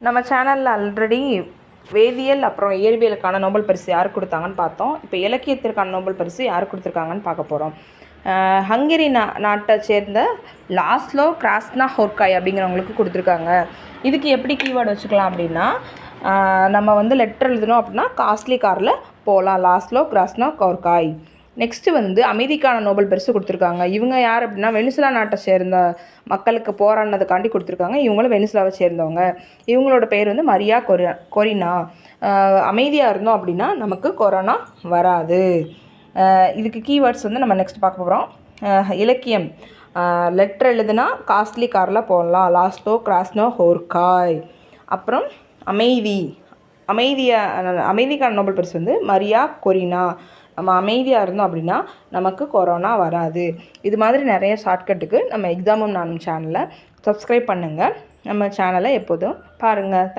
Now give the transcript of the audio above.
நம்ம சேனலில் ஆல்ரெடி வேதியியல் அப்புறம் இயற்பியலுக்கான நோபல் பரிசு யார் கொடுத்தாங்கன்னு பார்த்தோம். இப்போ இலக்கியத்திற்கான நோபல் பரிசு யார் கொடுத்துருக்காங்கன்னு பார்க்க போகிறோம். ஹங்கேரி நாட்டை சேர்ந்த லாஸ்லோ கிராஸ்னாஹோர்காய் அப்படிங்கிறவங்களுக்கு கொடுத்துருக்காங்க. இதுக்கு எப்படி கீவேர்டு வச்சுக்கலாம் அப்படின்னா, நம்ம வந்து லெட்டர் எழுதணும் அப்படின்னா காஸ்ட்லி காரில் போகலாம், லாஸ்லோ கிராஸ்னாஹோர்காய். நெக்ஸ்ட்டு அமைதிக்கான நோபல் பரிசு கொடுத்துருக்காங்க. இவங்க யார் அப்படின்னா வெனிசுலா நாட்டை சேர்ந்த மக்களுக்கு போராடினதுக்காண்டி கொடுத்துருக்காங்க. இவங்களும் வெனிசுலாவை சேர்ந்தவங்க. இவங்களோட பேர் மரியா கொரினா. அமைதியாக இருந்தோம் அப்படின்னா நமக்கு கொரோனா வராது. இதுக்கு கீவேர்ட்ஸ் நம்ம நெக்ஸ்ட் பார்க்க போகிறோம். இலக்கியம், லெட்டர் எழுதுனா காஸ்ட்லி காரில் போடலாம், லாஸ்லோ கிராஸ்னாஹோர்காய். அப்புறம் அமைதிக்கான நோபல் பரிசு மரியா கொரினா. நம்ம அமைதியாக இருந்தோம் அப்படின்னா நமக்கு கொரோனா வராது. இது மாதிரி நிறைய ஷார்ட்கட்டுக்கு நம்ம எக்ஸாமும் நானும் சேனலை சப்ஸ்கிரைப் பண்ணுங்கள். நம்ம சேனலை எப்போதும் பாருங்கள்.